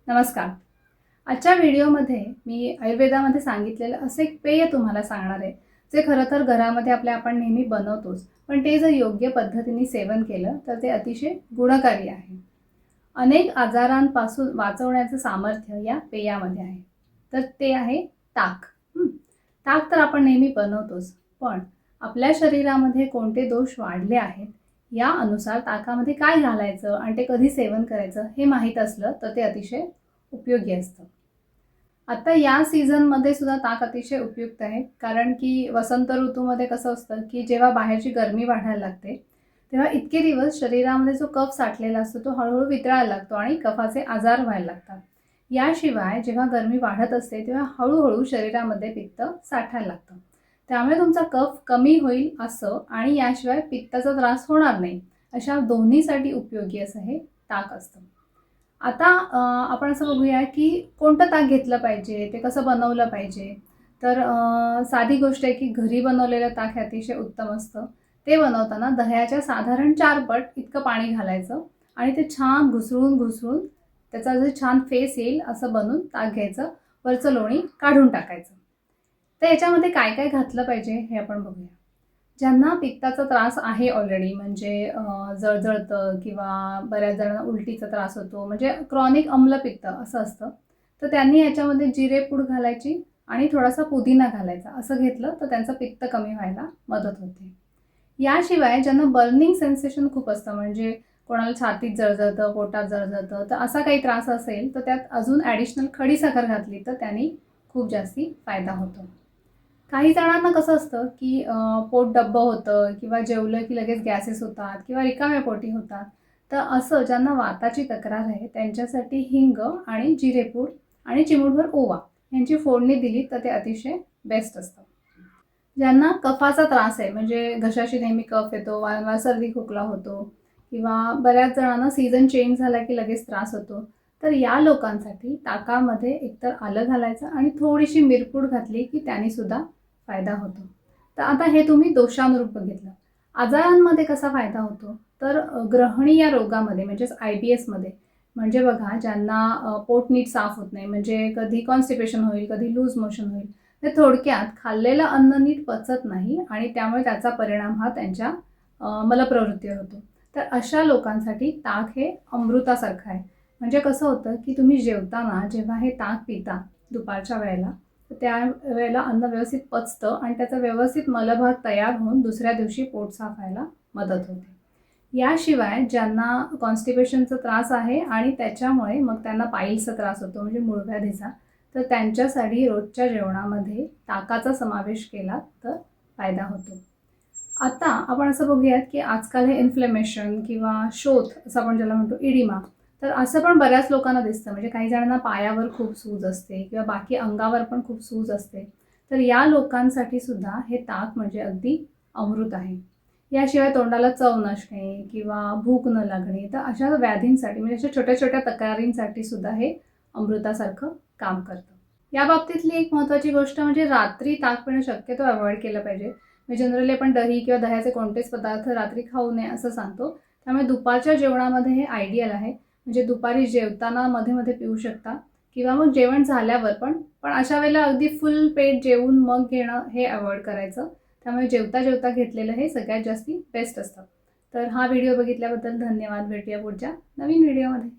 नमस्कार. आजच्या व्हिडिओमध्ये मी आयुर्वेदामध्ये सांगितलेलं असं एक पेय तुम्हाला सांगणार आहे, जे खरं तर घरामध्ये आपण नेहमी बनवतोच, पण ते जर योग्य पद्धतीने सेवन केलं तर ते अतिशय गुणकारी आहे. अनेक आजारांपासून वाचवण्याचं सामर्थ्य या पेयामध्ये आहे. तर ते आहे ताक. ताक तर आपण नेहमी बनवतोच, पण आपल्या शरीरामध्ये कोणते दोष वाढले आहेत या अनुसार ताकामध्ये काय घालायचं आणि ते कधी सेवन करायचं हे माहीत असलं तर ते अतिशय उपयोगी असतं. आता या सीझनमध्ये सुद्धा ताक अतिशय उपयुक्त आहे, कारण की वसंत ऋतूमध्ये कसं असतं की जेव्हा बाहेरची गरमी वाढायला लागते तेव्हा इतके दिवस शरीरामध्ये जो कफ साठलेला असतो तो हळूहळू वितळायला लागतो आणि कफाचे आजार व्हायला लागतात. याशिवाय जेव्हा गरमी वाढत असते तेव्हा हळूहळू शरीरामध्ये पित्त साठायला लागतं. त्यामुळे तुमचा कफ कमी होईल असं आणि याशिवाय पित्ताचा त्रास होणार नाही अशा दोन्हीसाठी उपयोगी असं हे ताक असतं. आता आपण असं बघूया की कोणतं ताक घेतलं पाहिजे, ते कसं बनवलं पाहिजे. तर साधी गोष्ट आहे की घरी बनवलेलं ताक हे अतिशय उत्तम असतं. ते बनवताना दह्याच्या साधारण 4 पट इतकं पाणी घालायचं आणि ते छान घुसळून त्याचा जो छान फेस येईल असं बनवून ताक घ्यायचं. वरचं लोणी काढून टाकायचं. तर याच्यामध्ये काय काय घातलं पाहिजे हे आपण बघूया. ज्यांना पित्ताचा त्रास आहे ऑलरेडी, म्हणजे जळजळतं किंवा बऱ्याच जणांना उलटीचा त्रास होतो, म्हणजे क्रॉनिक अम्लपित्त असं असतं, तर त्यांनी याच्यामध्ये जिरेपूड घालायची आणि थोडासा पुदिना घालायचा. असं घेतलं तर त्यांचं पित्त कमी व्हायला मदत होते. याशिवाय ज्यांना बर्निंग सेन्सेशन खूप असतं, म्हणजे कोणाला छातीत जळजळतं, पोटात जळजळतं, तर असा काही त्रास असेल तर त्यात अजून ॲडिशनल खडीसाखर घातली तर त्यांनी खूप जास्ती फायदा होतो. काही जणांना कसं असतं की पोट डब्बं होतं किंवा जेवलं की लगेच गॅसेस होतात किंवा रिकाम्या पोटी होतात. तर असं ज्यांना वाताची तक्रार आहे त्यांच्यासाठी हिंग आणि जिरेपूड आणि चिमूटभर ओवा यांची फोडणी दिली तर ते अतिशय बेस्ट असतं. ज्यांना कफाचा त्रास आहे, म्हणजे घशाशी नेहमी कफ येतो, वारंवार सर्दी खोकला होतो किंवा बऱ्याच जणांना सीझन चेंज झाला की लगेच त्रास होतो, तर या लोकांसाठी ताकामध्ये एकतर आलं घालायचं आणि थोडीशी मिरपूड घातली की त्याने सुद्धा फायदा होतो. तर आता हे तुम्ही दोषानुरूप बघितलं. आजारांमध्ये कसा फायदा होतो, तर ग्रहणी या रोगामध्ये म्हणजेच IBS मध्ये, म्हणजे बघा ज्यांना पोट नीट साफ होत नाही, म्हणजे कधी कॉन्स्टिपेशन होईल, कधी लूज मोशन होईल, ते थोडक्यात खाल्लेलं अन्न नीट पचत नाही आणि त्यामुळे त्याचा परिणाम हा त्यांच्या मलप्रवृत्तीवर होतो. तर अशा लोकांसाठी ताक हे अमृतासारखं आहे. म्हणजे कसं होतं की तुम्ही जेवताना जेव्हा हे ताक पिता दुपारच्या वेळेला, तर त्या वेळेला अन्न व्यवस्थित पचतं आणि त्याचा व्यवस्थित मलभाग तयार होऊन दुसऱ्या दिवशी पोट साफ व्हायला मदत होते. याशिवाय ज्यांना कॉन्स्टिपेशनचा त्रास आहे आणि त्याच्यामुळे मग त्यांना पाईल्सचा त्रास होतो, म्हणजे मूळव्याधीचा, तर त्यांच्यासाठी रोजच्या जेवणामध्ये ताकाचा समावेश केला तर फायदा होतो. आता आपण असं बघूयात की आजकाल हे इन्फ्लेमेशन किंवा शोथ असं आपण ज्याला म्हणतो, इडिमा, तर असं पण बऱ्याच लोकांना दिसतं. म्हणजे काही जणांना पायावर खूप सूज असते किंवा बाकी अंगावर पण खूप सूज असते. तर या लोकांसाठी सुद्धा हे ताक म्हणजे अगदी अमृत आहे. याशिवाय तोंडाला चव नसणे किंवा भूक न लागणे, तर अशा व्याधींसाठी, म्हणजे अशा छोट्या छोट्या तक्रारींसाठी सुद्धा हे अमृतासारखं काम करतं. या बाबतीतली एक महत्त्वाची गोष्ट म्हणजे रात्री ताक पिणं शक्यतो अवॉइड केलं पाहिजे. म्हणजे जनरली आपण दही किंवा दह्याचे कोणतेच पदार्थ रात्री खाऊ नये असं सांगतो. त्यामुळे दुपारच्या जेवणामध्ये हे आयडियल आहे. म्हणजे दुपारी जेवताना मध्ये मध्ये पिऊ शकता किंवा मग जेवण झाल्यावर पण. पण अशा वेळेला अगदी फुल पेट जेवून मग घेणं हे अवॉइड करायचं. त्यामुळे जेवता जेवता घेतलेलं हे सगळ्यात जास्ती बेस्ट असतं. तर हा व्हिडिओ बघितल्याबद्दल धन्यवाद. भेटूया पुढच्या नवीन व्हिडिओमध्ये.